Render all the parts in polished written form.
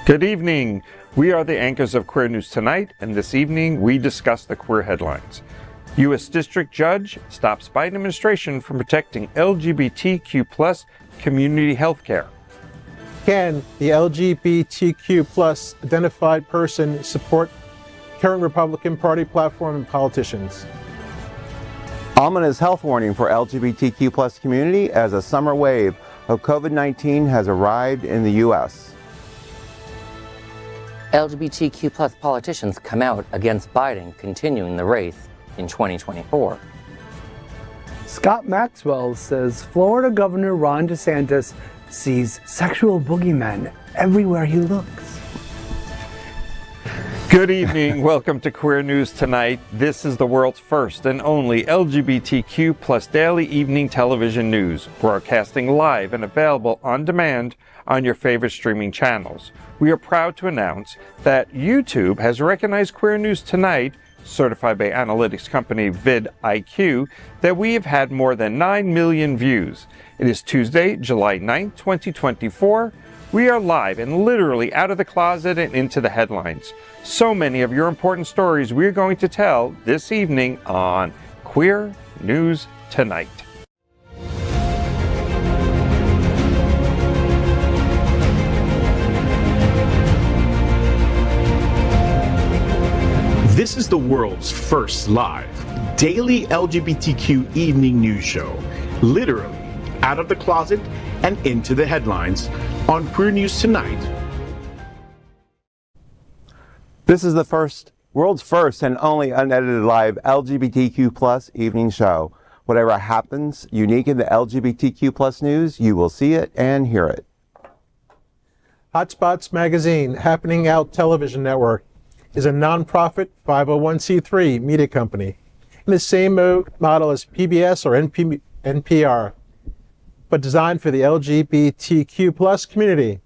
Good evening. We are the anchors of Queer News Tonight, and this evening we discuss the queer headlines. U.S. District Judge stops Biden administration from protecting LGBTQ+ community health care. Can the LGBTQ+ identified person support current Republican Party platform and politicians? Ominous health warning for LGBTQ+ community as a summer wave of COVID-19 has arrived in the U.S. LGBTQ+ politicians come out against Biden continuing the race in 2024. Scott Maxwell says Florida Governor Ron DeSantis sees sexual boogeymen everywhere he looks. Good evening. Welcome to Queer News Tonight. This is the world's first and only LGBTQ+ daily evening television news, broadcasting live and available on demand on your favorite streaming channels. We are proud to announce that YouTube has recognized Queer News Tonight, certified by analytics company vidIQ, that we have had more than 9 million views. It is Tuesday, July 9th, 2024. We are live and literally out of the closet and into the headlines. So many of your important stories we're going to tell this evening on Queer News Tonight. This is the world's first live daily LGBTQ evening news show, literally out of the closet and into the headlines on Queer News Tonight. This is the world's first and only unedited live LGBTQ+ evening show. Whatever happens unique in the LGBTQ+ news, you will see it and hear it. Hotspots Magazine, Happening Out Television Network, is a nonprofit 501c3 media company in the same model as PBS or NPR, but designed for the LGBTQ+ community.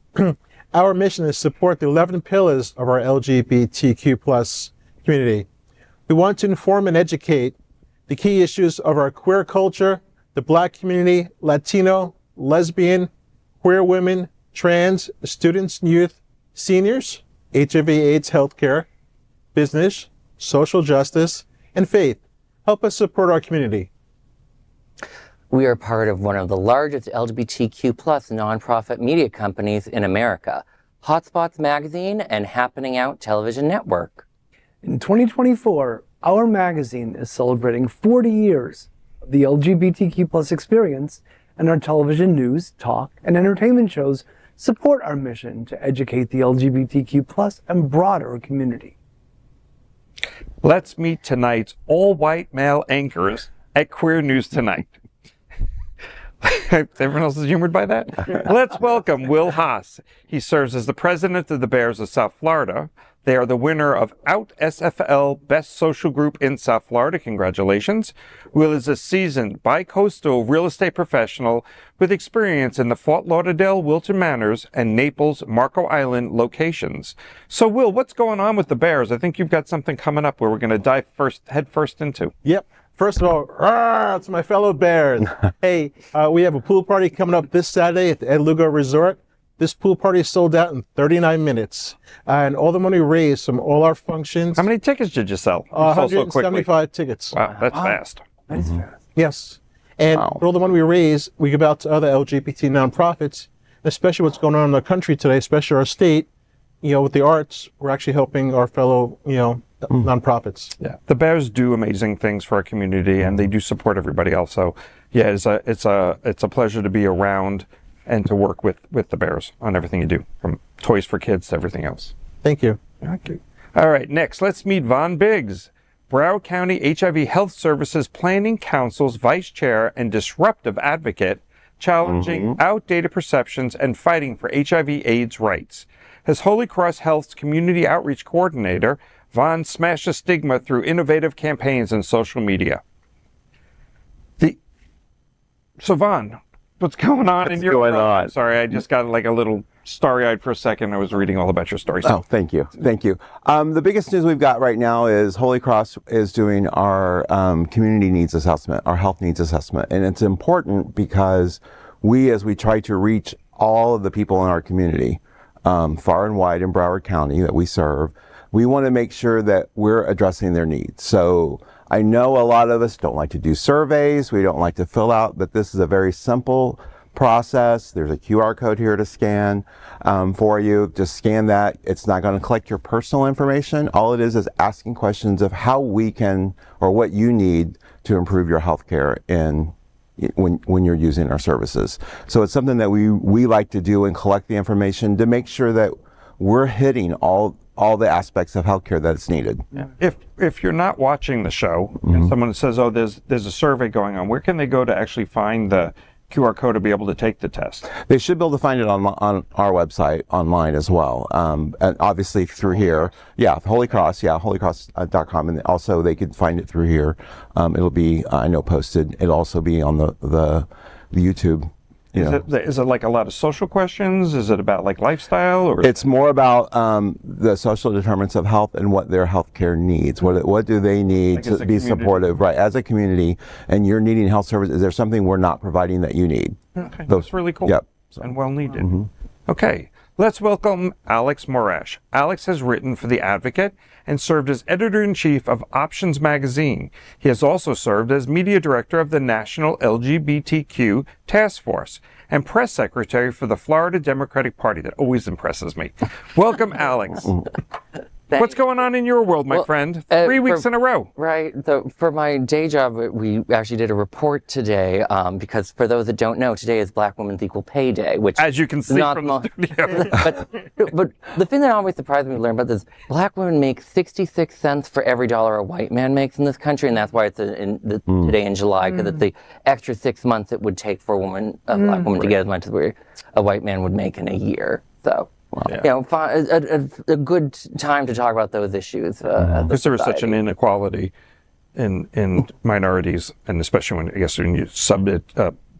Our mission is to support the 11 pillars of our LGBTQ+ community. We want to inform and educate the key issues of our queer culture, the Black community, Latino, lesbian, queer women, trans, students, youth, seniors, HIV/AIDS healthcare, business, social justice, and faith. Help us support our community. We are part of one of the largest LGBTQ+ nonprofit media companies in America, Hotspots Magazine and Happening Out Television Network. In 2024, our magazine is celebrating 40 years of the LGBTQ+ experience, and our television news, talk, and entertainment shows support our mission to educate the LGBTQ+ and broader community. Let's meet tonight's all-white male anchors at Queer News Tonight. Everyone else is humored by that? Let's welcome Will Haas. He serves as the president of the Bears of South Florida. They are the winner of Out SFL Best Social Group in South Florida. Congratulations. Will is a seasoned bi-coastal real estate professional with experience in the Fort Lauderdale, Wilton Manors, and Naples, Marco Island locations. So, Will, what's going on with the Bears? I think you've got something coming up where we're going to head first into. Yep. First of all, to my fellow Bears. Hey, we have a pool party coming up this Saturday at the Ed Lugo Resort. This pool party sold out in 39 minutes. And all the money raised from all our functions. How many tickets did you sell? 175 tickets. Wow, that's fast. That is fast. Yes. And for all the money we raise, we give out to other LGBT nonprofits, especially what's going on in our country today, especially our state. You know, with the arts, we're actually helping our fellow, nonprofits. Yeah, the Bears do amazing things for our community, and they do support everybody else. So, yeah, it's a pleasure to be around and to work with the Bears on everything you do, from toys for kids to everything else. Thank you. Okay. All right, next, let's meet Von Biggs, Broward County HIV Health Services Planning Council's vice chair and disruptive advocate, challenging outdated perceptions and fighting for HIV/AIDS rights. As Holy Cross Health's community outreach coordinator, Von smashes stigma through innovative campaigns and social media. So Von, what's going on in your world? Sorry, I just got like a little starry-eyed for a second. I was reading all about your story. Oh, thank you. Thank you. The biggest news we've got right now is Holy Cross is doing our community needs assessment, our health needs assessment. And it's important because as we try to reach all of the people in our community, far and wide in Broward County that we serve. We want to make sure that we're addressing their needs. So I know a lot of us don't like to do surveys, we don't like to fill out, but this is a very simple process. There's a QR code here to scan for you. Just scan that. It's not going to collect your personal information. All it is asking questions of how we can, or what you need to improve your health care when you're using our services. So it's something that we like to do and collect the information to make sure that we're hitting all the aspects of healthcare that it's needed. Yeah. If you're not watching the show and someone says, oh, there's a survey going on, where can they go to actually find the QR code to be able to take the test? They should be able to find it on our website online as well. And obviously through here. Yeah, Holy Cross, holycross.com. And also they can find it through here. It'll be, I know, posted. It'll also be on the YouTube. Is it like a lot of social questions? Is it about like lifestyle? Or it's more about the social determinants of health and what their healthcare needs. What do they need to be supportive, right? As a community, and you're needing health service, is there something we're not providing that you need? Okay, that's really cool. Yep. And well needed. Okay, let's welcome Alex Morash. Alex has written for The Advocate and served as editor-in-chief of Options magazine. He has also served as media director of the National LGBTQ Task Force and press secretary for the Florida Democratic Party. That always impresses me. Welcome, Alex. What's going on in your world, my friend? 3 weeks in a row. Right. So for my day job, we actually did a report today because for those that don't know, today is Black Women's Equal Pay Day, which as you can see from the studio. but the thing that always surprised me to learn about this, Black women make 66 cents for every dollar a white man makes in this country, and that's why it's today in July, because it's the extra 6 months it would take for a Black woman to get as much as a white man would make in a year. So. Wow. A good time to talk about those issues. Because there is such an inequality in minorities, and especially when you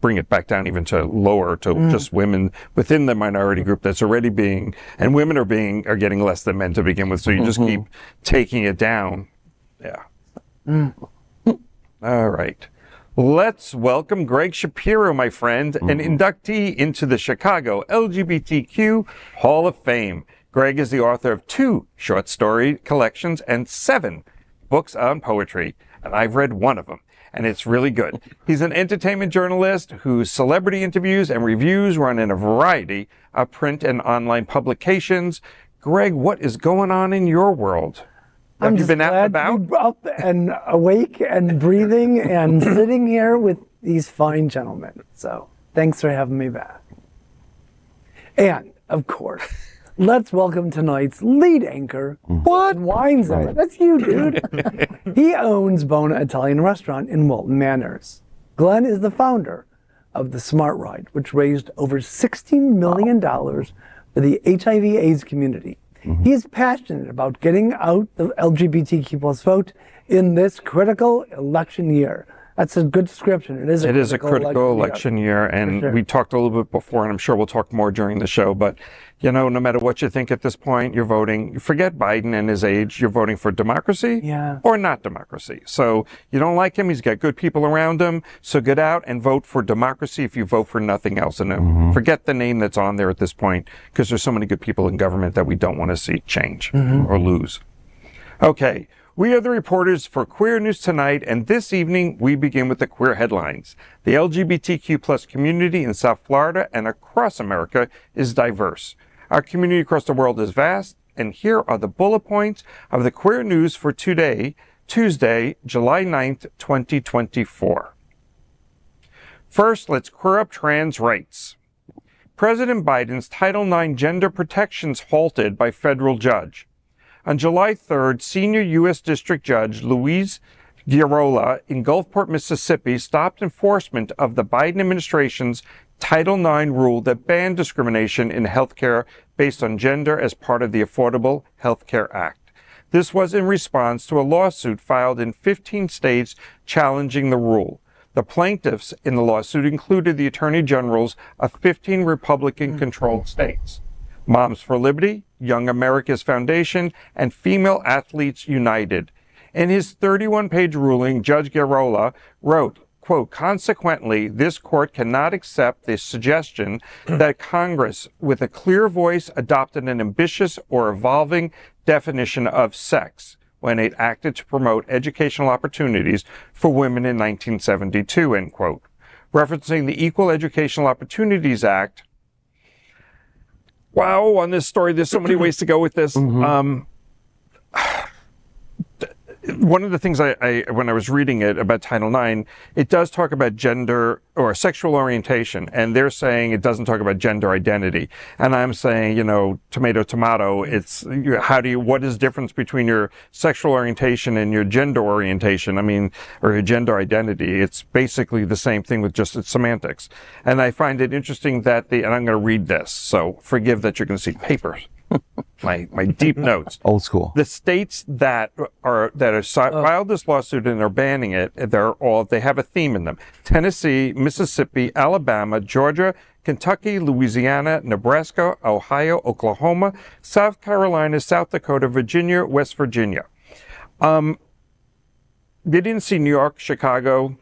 bring it back down even to lower to just women within the minority group that's already being, and women are getting less than men to begin with. So you just keep taking it down. Yeah. All right. Let's welcome Gregg Shapiro, my friend, an inductee into the Chicago LGBTQ Hall of Fame. Gregg is the author of 2 short story collections and 7 books on poetry, and I've read one of them, and it's really good. He's an entertainment journalist whose celebrity interviews and reviews run in a variety of print and online publications. Gregg, what is going on in your world? Have you been out and about? I'm up and awake and breathing and sitting here with these fine gentlemen. So thanks for having me back. And of course, let's welcome tonight's lead anchor, Glen Weinzimer. Right. That's you, dude. He owns Bona Italian Restaurant in Walton Manors. Glen is the founder of the Smart Ride, which raised over $16 million for the HIV/AIDS community. He is passionate about getting out the LGBTQ plus vote in this critical election year. That's a good description. It is a critical election year. And we talked a little bit before, and I'm sure we'll talk more during the show. But, no matter what you think at this point, you're voting, forget Biden and his age, you're voting for democracy or not democracy. So you don't like him, he's got good people around him. So get out and vote for democracy if you vote for nothing else. And forget the name that's on there at this point, because there's so many good people in government that we don't want to see change or lose. Okay. We are the reporters for Queer News Tonight, and this evening we begin with the queer headlines. The LGBTQ plus community in South Florida and across America is diverse. Our community across the world is vast, and here are the bullet points of the queer news for today, Tuesday, July 9th, 2024. First, let's queer up trans rights. President Biden's Title IX gender protections halted by federal judge. On July 3rd, senior U.S. District Judge Louise Giarola in Gulfport, Mississippi, stopped enforcement of the Biden administration's Title IX rule that banned discrimination in healthcare based on gender as part of the Affordable Health Care Act. This was in response to a lawsuit filed in 15 states challenging the rule. The plaintiffs in the lawsuit included the attorney generals of 15 Republican-controlled states. Moms for Liberty, Young America's Foundation, and Female Athletes United. In his 31-page ruling, Judge Giarola wrote, quote, consequently, this court cannot accept the suggestion that Congress, with a clear voice, adopted an ambitious or evolving definition of sex when it acted to promote educational opportunities for women in 1972, end quote. Referencing the Equal Educational Opportunities Act. Wow, on this story, there's so many ways to go with this. One of the things I when I was reading it about Title IX, it does talk about gender or sexual orientation, and they're saying it doesn't talk about gender identity. And I'm saying, you know, tomato, tomato. It's what is the difference between your sexual orientation and your gender orientation? I mean, or your gender identity. It's basically the same thing with just its semantics. And I find it interesting that and I'm going to read this, so forgive that you're going to see papers. my deep notes. Old school. The states that filed this lawsuit and are banning it, they have a theme in them. Tennessee, Mississippi, Alabama, Georgia, Kentucky, Louisiana, Nebraska, Ohio, Oklahoma, South Carolina, South Dakota, Virginia, West Virginia. They didn't see New York, Chicago,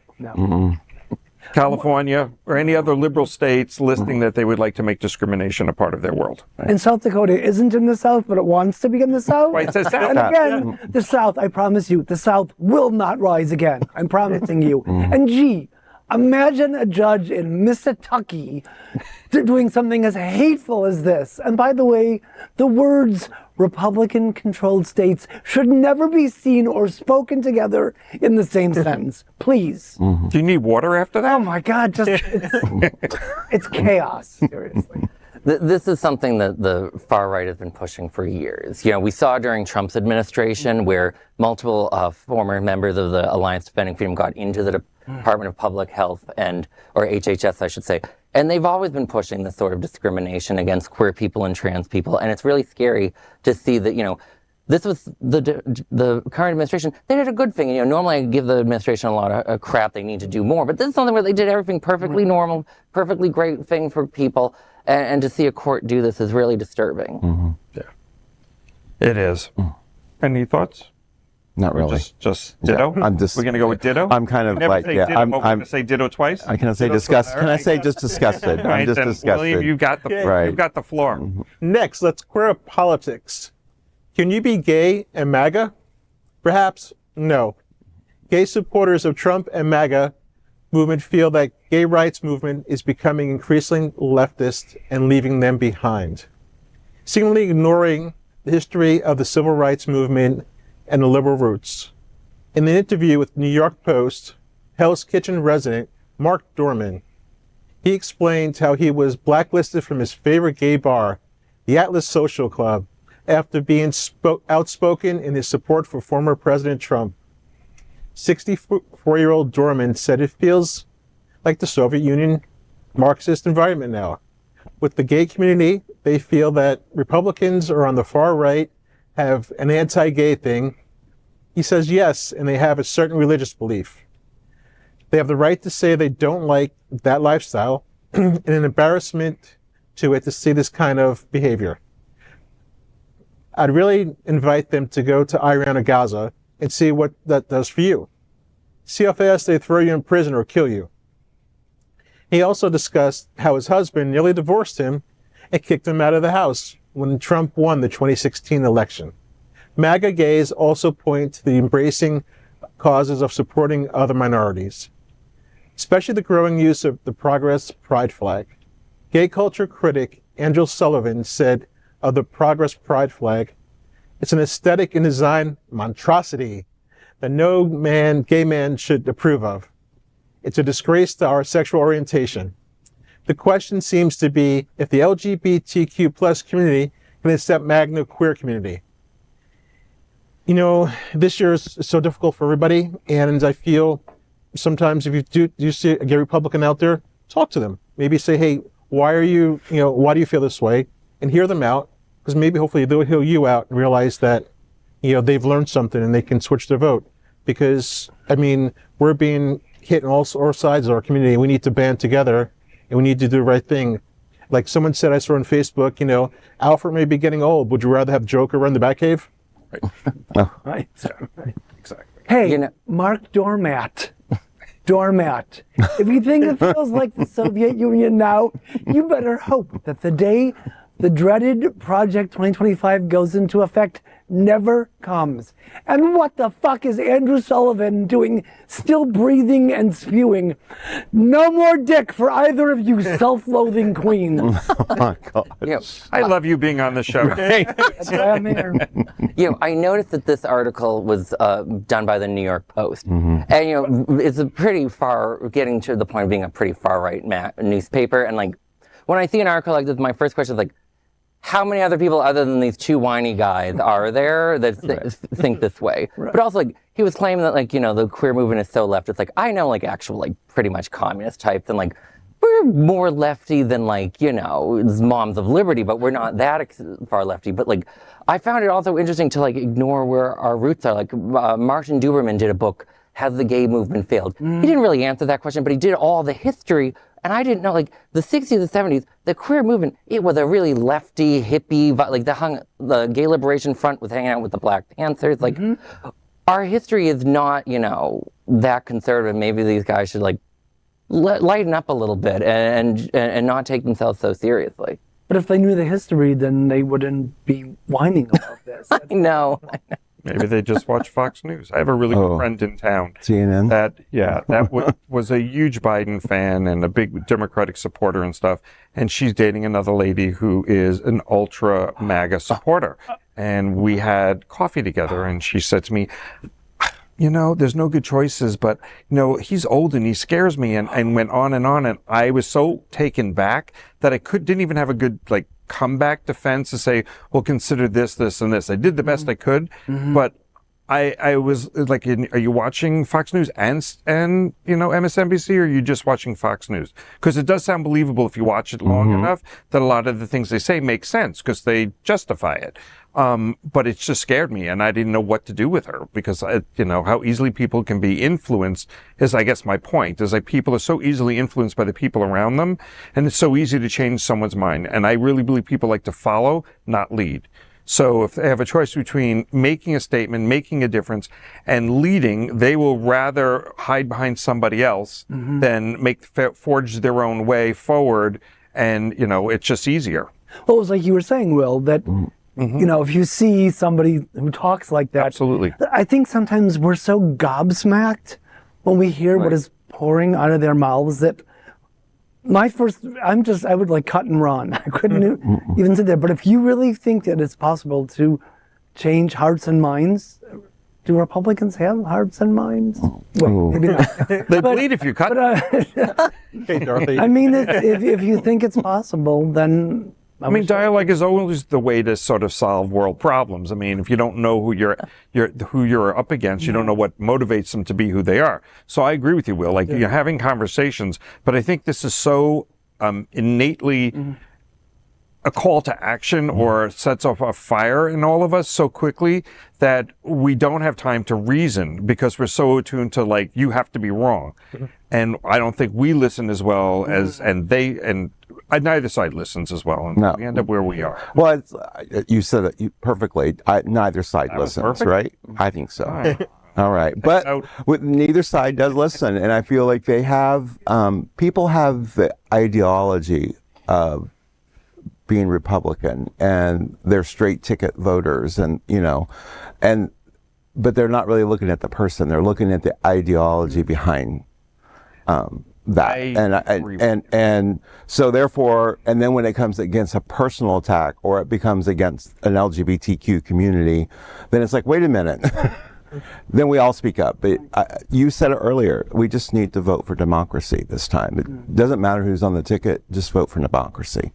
California, or any other liberal states listing that they would like to make discrimination a part of their world. And South Dakota isn't in the South, but it wants to be in the South. Right, it says South. And again, the South, I promise you, the South will not rise again. I'm promising you. And gee, imagine a judge in Mississippi doing something as hateful as this. And by the way, the words Republican-controlled states should never be seen or spoken together in the same sentence. Please. Do you need water after that? Oh my God, it's chaos, seriously. This is something that the far right has been pushing for years. You know, we saw during Trump's administration where multiple former members of the Alliance Defending Freedom got into the Department of Public Health or HHS, I should say. And they've always been pushing this sort of discrimination against queer people and trans people. And it's really scary to see that, you know, this was the current administration. They did a good thing. You know, normally I give the administration a lot of crap. They need to do more. But this is something where they did everything perfectly normal, perfectly great thing for people. And to see a court do this is really disturbing. Yeah, it is. Any thoughts? Not really. Just ditto? Yeah, We're going to go with ditto? I'm kind of like, ditto, I'm going to say ditto twice? I can say disgust. Can I say just disgusted? I'm just disgusted. William, you've got the floor. Next, let's queer up politics. Can you be gay and MAGA? Perhaps no. Gay supporters of Trump and MAGA movement feel that gay rights movement is becoming increasingly leftist and leaving them behind, seemingly ignoring the history of the civil rights movement and the liberal roots. In an interview with New York Post, Hell's Kitchen resident Mark Dorman, he explained how he was blacklisted from his favorite gay bar, the Atlas Social Club, after being outspoken in his support for former President Trump. 64-year-old Dorman said it feels like the Soviet Union Marxist environment now. With the gay community, they feel that Republicans are on the far right, have an anti-gay thing. He says yes, and they have a certain religious belief. They have the right to say they don't like that lifestyle, and an embarrassment to it to see this kind of behavior. I'd really invite them to go to Iran or Gaza and see what that does for you. See how fast they throw you in prison or kill you. He also discussed how his husband nearly divorced him and kicked him out of the house when Trump won the 2016 election. MAGA gays also point to the embracing causes of supporting other minorities, especially the growing use of the Progress Pride flag. Gay culture critic Andrew Sullivan said of the Progress Pride flag, "It's an aesthetic and design monstrosity that no gay man should approve of. It's a disgrace to our sexual orientation." The question seems to be if the LGBTQ plus community can accept MAGA queer community. You know, this year is so difficult for everybody, and I feel sometimes if you do see a gay Republican out there, talk to them. Maybe say, hey, why do you feel this way? And hear them out, because maybe hopefully they'll hear you out and realize that, you know, they've learned something and they can switch their vote. Because, I mean, we're being hit on all sides of our community. We need to band together and we need to do the right thing. Like someone said, I saw on Facebook, you know, Alfred may be getting old. Would you rather have Joker run the Batcave? Right. Right. Exactly. Hey, Mark Dormat. doormat. If you think it feels like the Soviet Union now, you better hope that the day the dreaded Project 2025 goes into effect never comes. And what the fuck is Andrew Sullivan doing, still breathing and spewing? No more dick for either of you self-loathing queens. Oh my God. I love you being on the show. That's why I'm here. I noticed that this article was done by the New York Post, and it's a pretty far, getting to the point of being a pretty far-right newspaper. And like, when I see an article like this, my first question is like, how many other people other than these two whiny guys are there that think this way? Right. But also, like, he was claiming that, like, the queer movement is so left. It's like, I know, like, actual, like, pretty much communist types, and, like, we're more lefty than, like, moms of liberty, but we're not that far lefty. But, like, I found it also interesting to, like, ignore where our roots are. Like, Martin Duberman did a book, Has the Gay Movement Failed? He didn't really answer that question, but he did all the history. And I didn't know, like, the 60s and 70s, the queer movement, it was a really lefty, hippie, like, the Gay Liberation Front was hanging out with the Black Panthers. Like, our history is not, that conservative. Maybe these guys should, like, lighten up a little bit and not take themselves so seriously. But if they knew the history, then they wouldn't be whining about this. I know. Maybe they just watch Fox News. I have a really good friend in town. CNN? That was a huge Biden fan and a big Democratic supporter and stuff. And she's dating another lady who is an ultra MAGA supporter. And we had coffee together, and she said to me, there's no good choices, but, he's old and he scares me, and went on. And I was so taken back that I didn't even have a good, like, comeback defense to say, well, consider this, this, and this. I did the best I could, but I was like, are you watching Fox News and MSNBC, or are you just watching Fox News? Because it does sound believable if you watch it long enough that a lot of the things they say make sense because they justify it. But it just scared me, and I didn't know what to do with her because, how easily people can be influenced is, I guess, my point, is like people are so easily influenced by the people around them, and it's so easy to change someone's mind. And I really believe people like to follow, not lead. So if they have a choice between making a statement, making a difference, and leading, they will rather hide behind somebody else than forge their own way forward. And, it's just easier. Well, it was like you were saying, Will, that if you see somebody who talks like that, absolutely. I think sometimes we're so gobsmacked when we hear what is pouring out of their mouths that I would like cut and run. I couldn't even sit there. But if you really think that it's possible to change hearts and minds, do Republicans have hearts and minds? Well, maybe not. They bleed if you cut. Hey, Dorothy. I mean, if you think it's possible, then dialogue is always the way to sort of solve world problems. I mean, if you don't know who you're up against, you don't know what motivates them to be who they are. So I agree with you, Will. Like, you're having conversations, but I think this is so innately a call to action or sets off a fire in all of us so quickly that we don't have time to reason because we're so attuned to, like, you have to be wrong. And I don't think we listen as well as, and neither side listens as well, and we end up where we are. Well, you said it perfectly. Neither side listens, right? I think so. All right. But neither side does listen, and I feel like they have, people have the ideology of being Republican, and they're straight ticket voters, and but they're not really looking at the person. They're looking at the ideology behind that. And so therefore, and then when it comes against a personal attack or it becomes against an LGBTQ community, then it's like, wait a minute. Then we all speak up. But you said it earlier, we just need to vote for democracy this time. It doesn't matter who's on the ticket, just vote for democracy.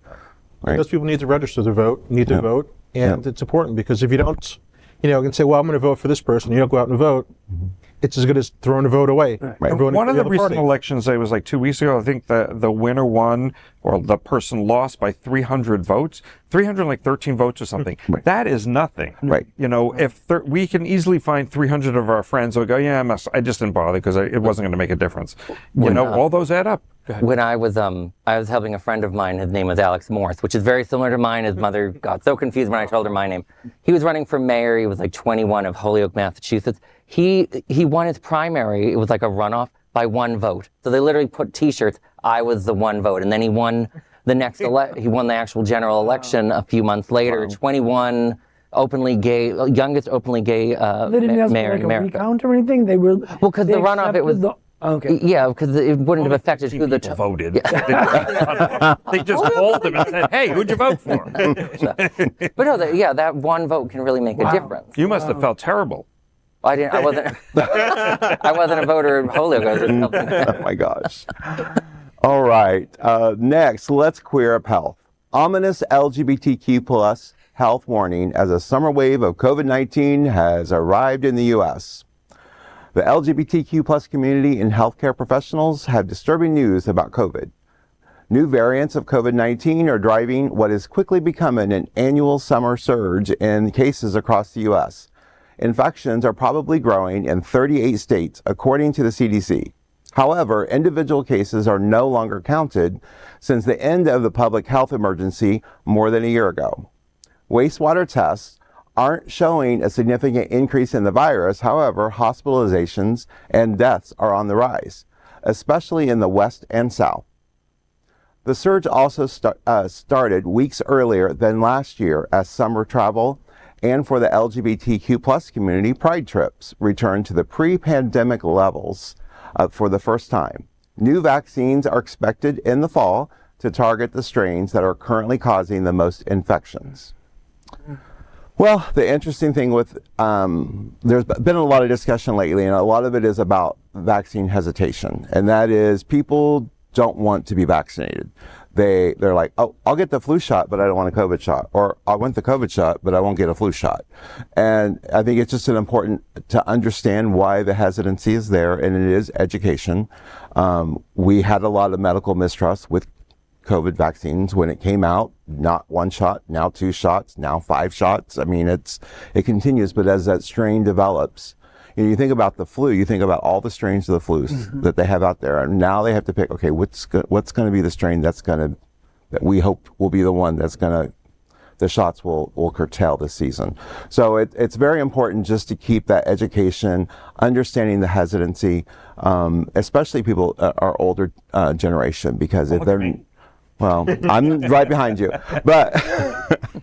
Right? Those people need to register to vote, vote, and it's important because if you don't, you can say, well, I'm going to vote for this person, you don't go out and vote, it's as good as throwing a vote away. Right. One of the recent elections, it was like 2 weeks ago, I think the winner won, or the person lost by 300 votes, 313 votes or something. Right. That is nothing. Right. If we can easily find 300 of our friends who would go, I just didn't bother because it wasn't going to make a difference. All those add up. When I was helping a friend of mine, his name was Alex Morse, which is very similar to mine. His mother got so confused when I told her my name. He was running for mayor. He was like 21 of Holyoke, Massachusetts. He won his primary. It was like a runoff by one vote. So they literally put T-shirts, I was the one vote. And then he won the next he won the actual general election a few months later. 21 openly gay, youngest openly gay They didn't ask mayor for in like a America. recount or anything. They were Well, because the runoff, it was okay. Yeah, because it wouldn't have affected who the voted. They just polled them and said, "Hey, who'd you vote for?" But no, that one vote can really make a difference. You must have felt terrible. I wasn't. I wasn't a voter in Holyoke. Oh my gosh. All right. Next, let's queer up health. Ominous LGBTQ plus health warning as a summer wave of COVID-19 has arrived in the U.S. The LGBTQ plus community and healthcare professionals have disturbing news about COVID. New variants of COVID-19 are driving what is quickly becoming an annual summer surge in cases across the U.S. Infections are probably growing in 38 states, according to the CDC. However, individual cases are no longer counted since the end of the public health emergency more than a year ago. Wastewater tests aren't showing a significant increase in the virus. However, hospitalizations and deaths are on the rise, especially in the West and South. The surge also started weeks earlier than last year as summer travel and for the LGBTQ plus community, pride trips returned to the pre-pandemic levels for the first time. New vaccines are expected in the fall to target the strains that are currently causing the most infections. Well, the interesting thing with, there's been a lot of discussion lately, and a lot of it is about vaccine hesitation, and that is people don't want to be vaccinated. They're like, oh, I'll get the flu shot, but I don't want a COVID shot. Or I want the COVID shot, but I won't get a flu shot. And I think it's just important to understand why the hesitancy is there, and it is education. We had a lot of medical mistrust with COVID vaccines when it came out. Not one shot, now 2 shots, now 5 shots. I mean, it continues, but as that strain develops, you think about the flu, you think about all the strains of the flus that they have out there, and now they have to pick, okay, what's going to be the strain that we hope will be the one the shots will curtail this season. So it's very important just to keep that education, understanding the hesitancy, especially people our older generation, because if they're well, I'm right behind you, but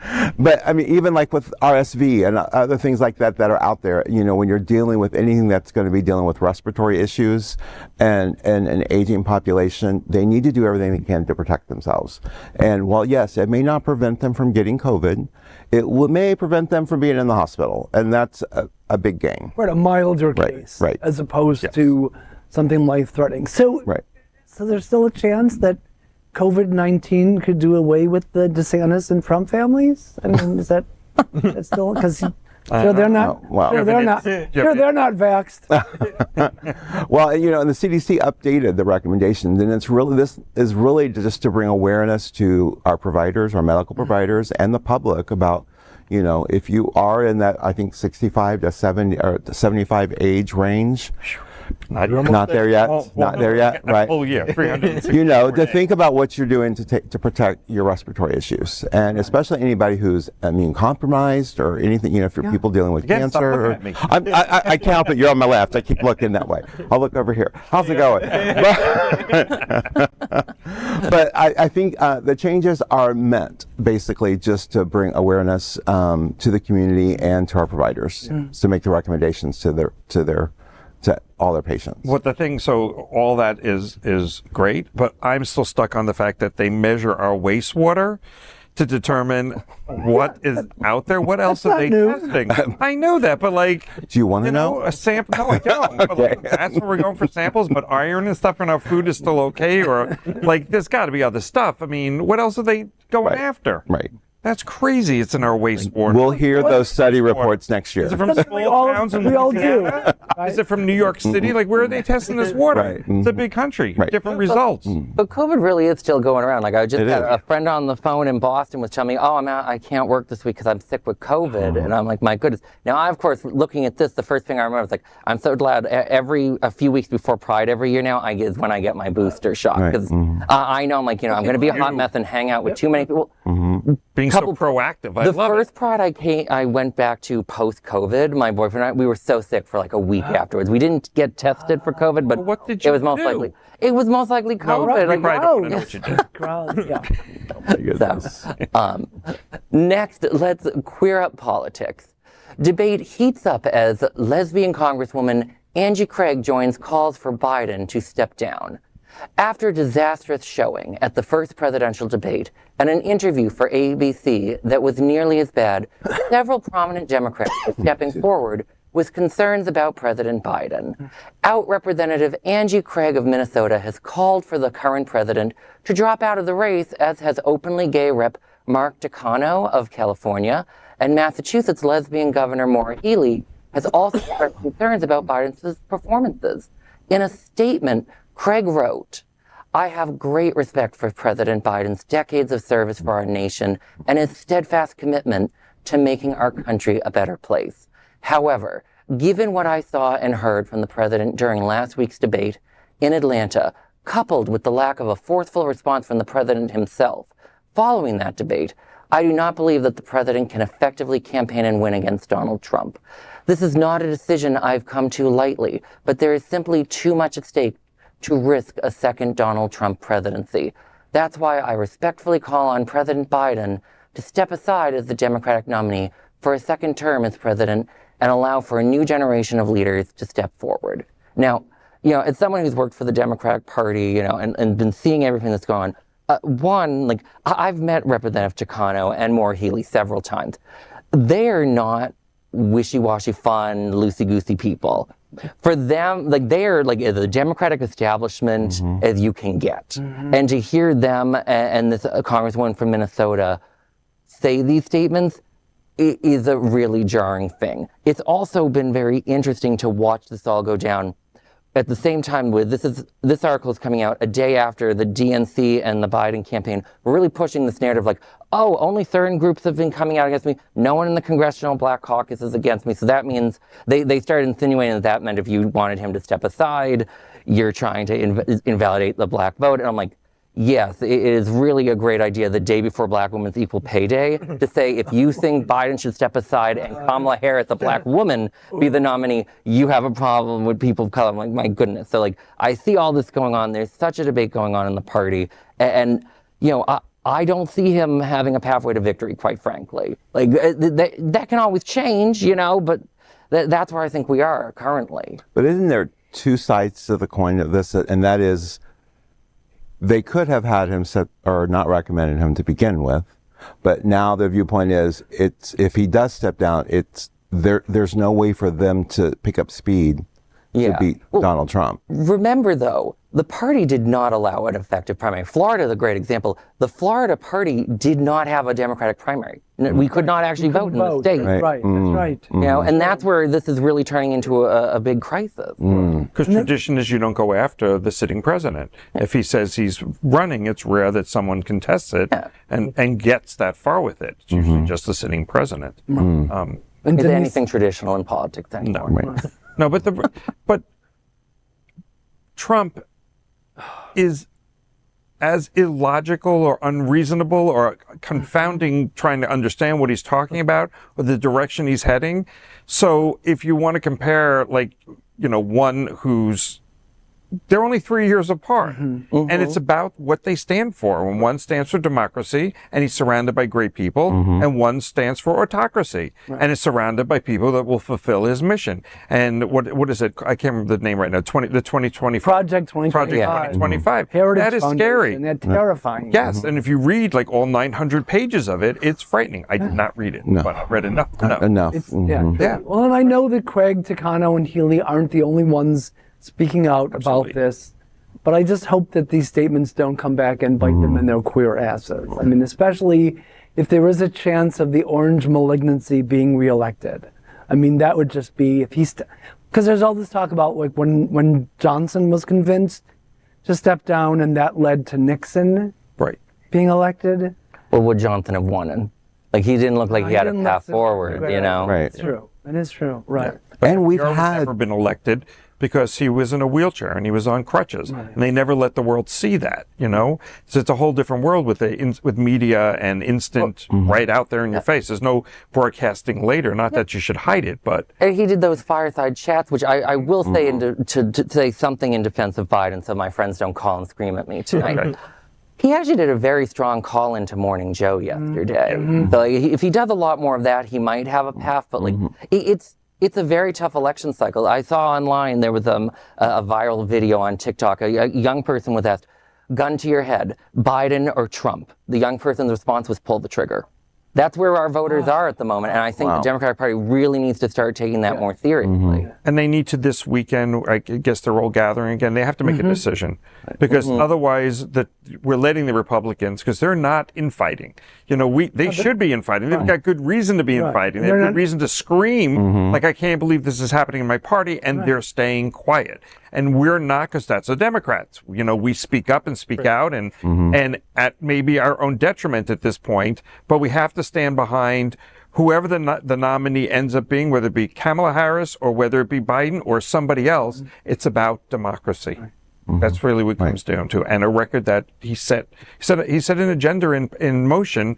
I mean, even like with RSV and other things like that are out there, when you're dealing with anything that's going to be dealing with respiratory issues and an aging population, they need to do everything they can to protect themselves. And while yes, it may not prevent them from getting COVID, it may prevent them from being in the hospital, and that's a big gain. Right, a milder case, right. as opposed to something life-threatening. So there's still a chance that COVID-19 could do away with the DeSantis and Trump families? I mean, is that still, because they're not vaxxed. Well, and the CDC updated the recommendations, and this is really just to bring awareness to our providers, our medical providers, and the public about, if you are in that, I think 65 to 70 or 75 age range. Not there yet. Not there yet. Right. Oh yeah, 360. To think about what you're doing to protect your respiratory issues, and especially anybody who's immune compromised or anything. If you're people dealing with cancer. I can't help it. You're on my left. I keep looking that way. I'll look over here. How's it going? But I think the changes are meant basically just to bring awareness to the community and to our providers to make the recommendations to all their patients. So all that is great, but I'm still stuck on the fact that they measure our wastewater to determine what is out there. What else are they testing? I know that, but do you want to know? A sample? No, I don't. Okay. But that's where we're going for samples, but iron and stuff in our food is still okay, or there's got to be other stuff. I mean, what else are they going after? Right. That's crazy. It's in our wastewater. We'll hear those study reports next year. Is it from small towns in Louisiana? Is it from New York City? Where are they testing this water? Right. It's a big country. Different results. But COVID really is still going around. I just had a friend on the phone in Boston was telling me, I can't work this week because I'm sick with COVID. And I'm like, my goodness. Now, I, of course, looking at this, the first thing I remember was I'm so glad a few weeks before Pride every year now is when I get my booster shot. Because I know I'm going to be a hot mess and hang out with too many people. being so proactive. I The love first it. pride I went back to post-COVID. My boyfriend and I, we were so sick for like a week afterwards. We didn't get tested for COVID, but Well, what did it you was most do? likely. It was most likely No, COVID. you like, probably don't know what you did. Crowd, yeah. Next, let's queer up politics. Debate heats up as lesbian Congresswoman Angie Craig joins calls for Biden to step down. After a disastrous showing at the first presidential debate and an interview for ABC that was nearly as bad, several prominent Democrats are stepping forward with concerns about President Biden. Out Representative Angie Craig of Minnesota has called for the current president to drop out of the race, as has openly gay Rep. Mark Takano of California, and Massachusetts lesbian Governor Maura Healey has also expressed concerns about Biden's performances. In a statement, Craig wrote, "I have great respect for President Biden's decades of service for our nation and his steadfast commitment to making our country a better place. However, given what I saw and heard from the president during last week's debate in Atlanta, coupled with the lack of a forceful response from the president himself following that debate, I do not believe that the president can effectively campaign and win against Donald Trump. This is not a decision I've come to lightly, but there is simply too much at stake to risk a second Donald Trump presidency. That's why I respectfully call on President Biden to step aside as the Democratic nominee for a second term as president and allow for a new generation of leaders to step forward." Now, as someone who's worked for the Democratic Party, and been seeing everything that's going on, I've met Representative Takano and Maura Healey several times. They are not wishy-washy, fun, loosey-goosey people. For them, they are the Democratic establishment as you can get. And to hear them and this Congresswoman from Minnesota say these statements is a really jarring thing. It's also been very interesting to watch this all go down. At the same time, this article is coming out a day after the DNC and the Biden campaign were really pushing this narrative only certain groups have been coming out against me. No one in the Congressional Black Caucus is against me. So that means they started insinuating that meant if you wanted him to step aside, you're trying to invalidate the black vote. And I'm like, yes, it is really a great idea the day before Black Women's Equal Pay Day to say if you think Biden should step aside and Kamala Harris, a black woman, be the nominee, you have a problem with people of color. I'm like, my goodness. So I see all this going on. There's such a debate going on in the party. And I don't see him having a pathway to victory, quite frankly. That can always change, but that's where I think we are currently. But isn't there two sides to the coin of this? And that is, they could have had him or not recommended him to begin with, but now the viewpoint is if he does step down, there's no way for them to pick up speed to beat Donald Trump. Remember, though, the party did not allow an effective primary. Florida is a great example. The Florida party did not have a Democratic primary. We could not actually vote in the state. Right, that's right. And that's where this is really turning into a big crisis. Because tradition is you don't go after the sitting president. If he says he's running, it's rare that someone contests it and gets that far with it. It's usually just the sitting president. Is anything traditional in politics anymore? No, right. No, but Trump is as illogical or unreasonable or confounding trying to understand what he's talking about or the direction he's heading. So if you want to compare, one who's, they're only 3 years apart. And it's about what they stand for. When one stands for democracy and he's surrounded by great people, and one stands for autocracy and is surrounded by people that will fulfill his mission. And what is it? I can't remember the name right now. The 2025 Project 2025. Project 2025. Heritage That is Foundation. scary. They're terrifying. Yes, and if you read all 900 pages of it, it's frightening. I did not read it, but I read enough. Enough. Yeah. Well, and I know that Craig, Takano, and Healey aren't the only ones speaking out about this, but I just hope that these statements don't come back and bite them in their queer asses. I mean, especially if there is a chance of the orange malignancy being reelected. I mean, that would just be if he's, because there's all this talk about when Johnson was convinced to step down and that led to Nixon being elected. Well, would Johnson have won? He didn't look like he had a path forward, Right. Right. It's true. It is true. Right. And we've Never been elected because he was in a wheelchair and he was on crutches, and they never let the world see that, you know? So it's a whole different world with with media and instant right out there in your face. There's no broadcasting later, not that you should hide it, but... And he did those fireside chats, which I will say to say something in defense of Biden so my friends don't call and scream at me tonight. Okay. He actually did a very strong call into Morning Joe yesterday. So like, if he does a lot more of that, he might have a path, but like it's a very tough election cycle. I saw online there was a viral video on TikTok. A young person was asked, gun to your head, Biden or Trump? The young person's response was pull the trigger. That's where our voters are at the moment, and I think the Democratic Party really needs to start taking that more seriously. And they need to this weekend, I guess they're all gathering again, they have to make a decision. Because otherwise we're letting the Republicans, because they're not infighting. You know, they should be infighting. They've got good reason to be infighting. They have good reason to scream, like, I can't believe this is happening in my party, and they're staying quiet. And we're not, because that's the Democrats. You know, we speak up and speak out, and at maybe our own detriment at this point, but we have to stand behind whoever the nominee ends up being, whether it be Kamala Harris or whether it be Biden or somebody else. It's about democracy. That's really what it comes down to. And a record that he set an agenda in motion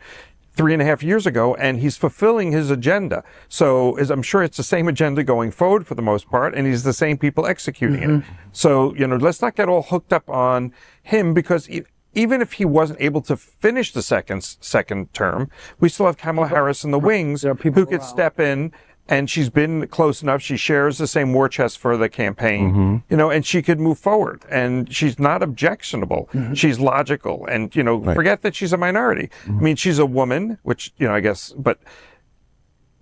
3.5 years ago, and he's fulfilling his agenda. So I'm sure it's the same agenda going forward for the most part, and he's the same people executing it. So, you know, let's not get all hooked up on him, because even if he wasn't able to finish the second term, we still have Kamala Harris in the wings who could step in, and she's been close enough. She shares the same war chest for the campaign, you know, and she could move forward. And she's not objectionable. She's logical. And, you know, forget that she's a minority. I mean, she's a woman, which, you know, I guess, but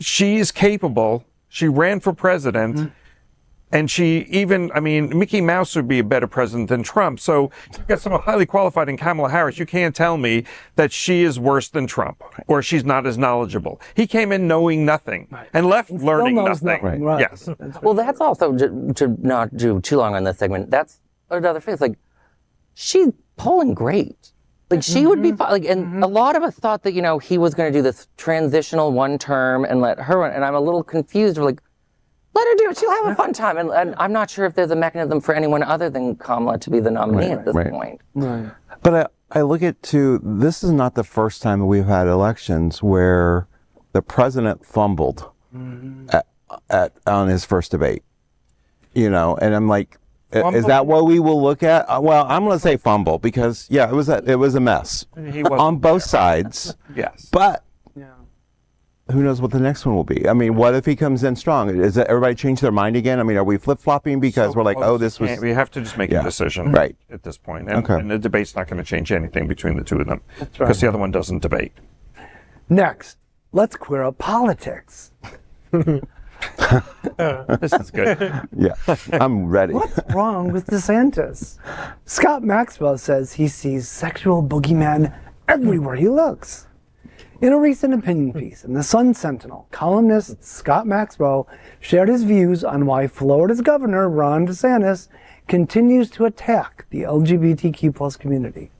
she's capable. She ran for president. And she even, I mean, Mickey Mouse would be a better president than Trump. So you've got someone highly qualified in Kamala Harris. You can't tell me that she is worse than Trump or she's not as knowledgeable. He came in knowing nothing and left learning nothing. Yes. Well, that's also, to not do too long on this segment, that's another thing. It's like, she's polling great. Like, she would be, like, and a lot of us thought that, you know, he was going to do this transitional one term and let her run. And I'm a little confused. We're like, let her do it. She'll have a fun time. And I'm not sure if there's a mechanism for anyone other than Kamala to be the nominee at this point. But I look at, too, this is not the first time we've had elections where the president fumbled on his first debate. You know, and I'm like, is that what we will look at? Well, I'm going to say fumble because, yeah, it was a mess on both sides. Yes. But who knows what the next one will be? I mean, what if he comes in strong? Is that everybody change their mind again? I mean, are we flip-flopping because we're like, oh, this was... We have to just make a decision at this point. And the debate's not going to change anything between the two of them because the other one doesn't debate. Next, let's queer up politics. This is good. Yeah, I'm ready. What's wrong with DeSantis? Scott Maxwell says he sees sexual boogeymen everywhere he looks. In a recent opinion piece in the Sun Sentinel, columnist Scott Maxwell shared his views on why Florida's governor, Ron DeSantis, continues to attack the LGBTQ+ community.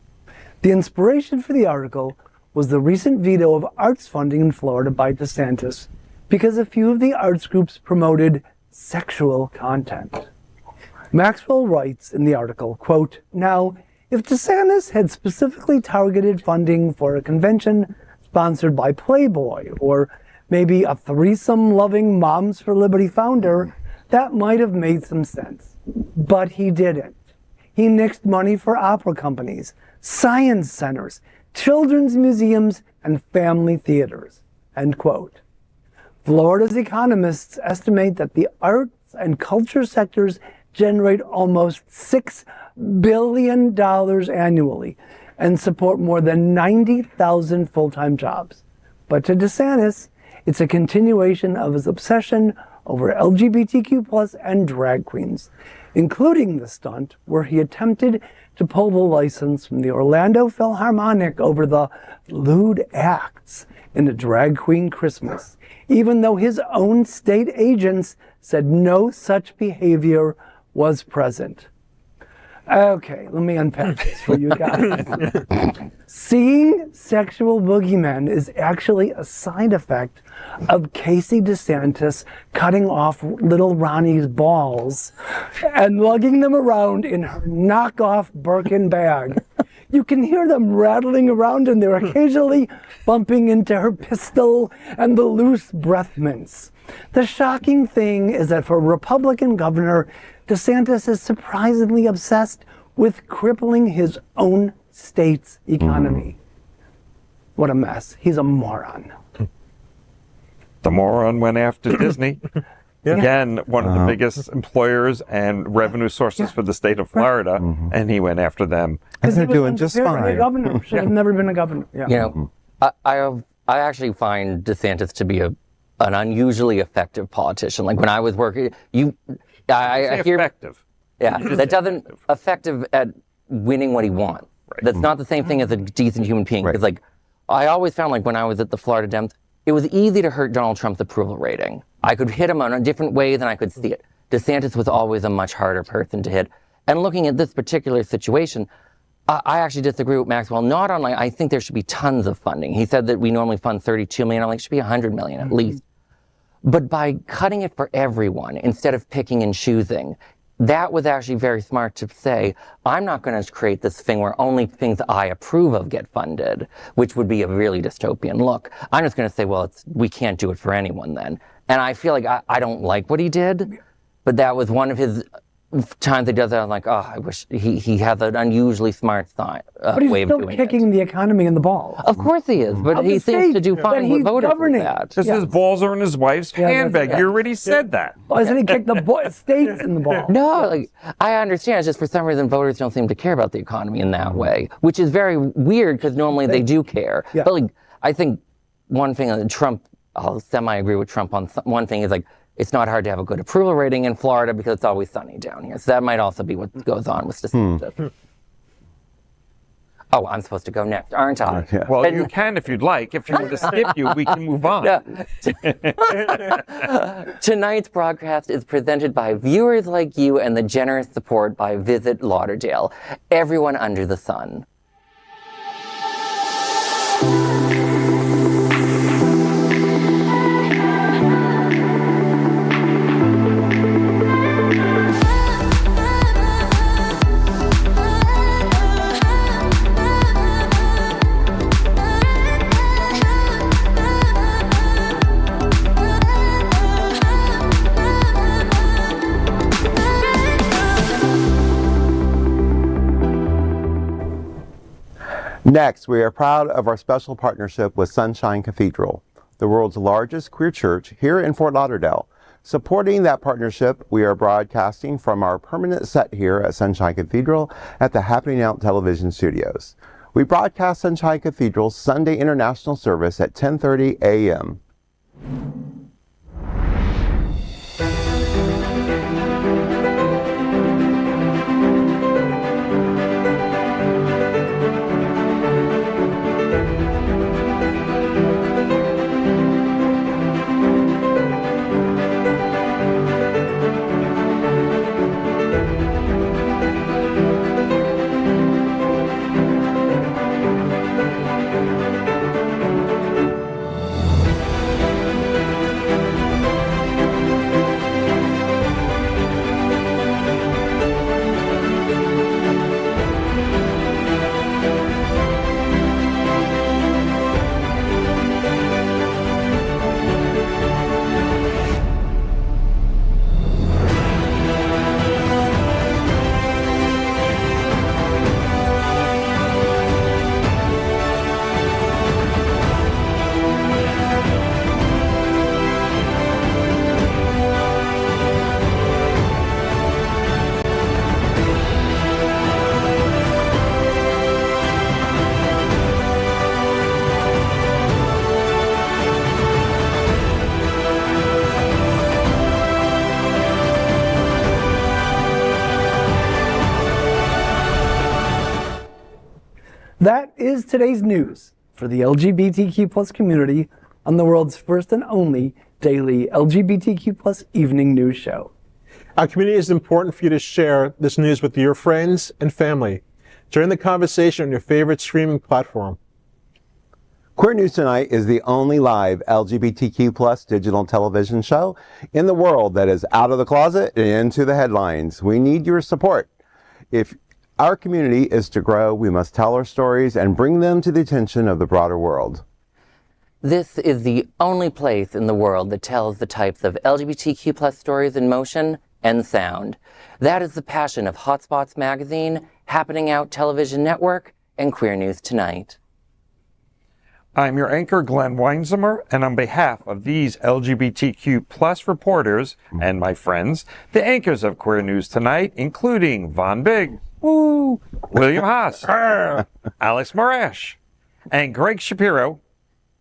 The inspiration for the article was the recent veto of arts funding in Florida by DeSantis because a few of the arts groups promoted sexual content. Maxwell writes in the article, quote, "Now, if DeSantis had specifically targeted funding for a convention sponsored by Playboy, or maybe a threesome-loving Moms for Liberty founder, that might have made some sense. But he didn't. He nixed money for opera companies, science centers, children's museums, and family theaters." End quote. Florida's economists estimate that the arts and culture sectors generate almost $6 billion annually and support more than 90,000 full-time jobs. But to DeSantis, it's a continuation of his obsession over LGBTQ+ and drag queens, including the stunt where he attempted to pull the license from the Orlando Philharmonic over the lewd acts in a drag queen Christmas, even though his own state agents said no such behavior was present. Okay, let me unpack this for you guys. Seeing sexual boogeymen is actually a side effect of Casey DeSantis cutting off little Ronnie's balls and lugging them around in her knockoff Birkin bag. You can hear them rattling around and they're occasionally bumping into her pistol and the loose breath mints. The shocking thing is that for a Republican governor, DeSantis is surprisingly obsessed with crippling his own state's economy. What a mess. He's a moron. The moron went after Disney. Again, one of the biggest employers and revenue sources for the state of Florida, and he went after them. And they're doing just fine. Governor. Should have never been a governor. Yeah. You know, I actually find DeSantis to be an unusually effective politician. Like when I was working, I hear effective. Yeah, that doesn't effective at winning what he wants. Right. That's not the same thing as a decent human being. It's like I always found like when I was at the Florida Dems, it was easy to hurt Donald Trump's approval rating. I could hit him on a different way than I could see it. DeSantis was always a much harder person to hit. And looking at this particular situation, I actually disagree with Maxwell. Not on like I think there should be tons of funding. He said that we normally fund 32 million. I think it should be 100 million at least. But by cutting it for everyone instead of picking and choosing, that was actually very smart to say, I'm not going to create this thing where only things I approve of get funded, which would be a really dystopian look. I'm just going to say, well, we can't do it for anyone then. And I feel like I don't like what he did, but that was one of his times he does that. I'm like, oh, I wish he has an unusually smart way of doing it. But he's still kicking the economy in the balls. Of course he is, but he seems to do fine with voters with that. Because his balls are in his wife's handbag. You already said that. Well, hasn't he kicked the states in the ball? No, like, I understand. It's just for some reason voters don't seem to care about the economy in that way, which is very weird because normally they do care. Yeah. But like, I think one thing that Trump, I'll semi-agree with Trump on one thing is like, it's not hard to have a good approval rating in Florida because it's always sunny down here. So that might also be what goes on with DeSantis. Oh, I'm supposed to go next, aren't I? Okay. Well, you can if you'd like. If you want to skip you, we can move on. Tonight's broadcast is presented by viewers like you and the generous support by Visit Lauderdale. Everyone under the sun. Next, we are proud of our special partnership with Sunshine Cathedral, the world's largest queer church here in Fort Lauderdale. Supporting that partnership, we are broadcasting from our permanent set here at Sunshine Cathedral at the Happening Out television studios. We broadcast Sunshine Cathedral's Sunday International Service at 10:30 a.m. That is today's news for the LGBTQ plus community on the world's first and only daily LGBTQ plus evening news show. Our community is important for you to share this news with your friends and family. Join the conversation on your favorite streaming platform. Queer News Tonight is the only live LGBTQ plus digital television show in the world that is out of the closet and into the headlines. We need your support. If our community is to grow, we must tell our stories and bring them to the attention of the broader world. This is the only place in the world that tells the types of LGBTQ plus stories in motion and sound. That is the passion of Hotspots Magazine, Happening Out Television Network, and Queer News Tonight. I'm your anchor, Glen Weinzimer, and on behalf of these LGBTQ plus reporters and my friends, the anchors of Queer News Tonight, including Von Big, woo, William Haas, Alex Morash, and Gregg Shapiro,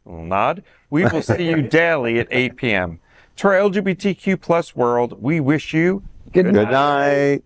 little nod, we will see you daily at 8 p.m. To our LGBTQ plus world, we wish you Good night.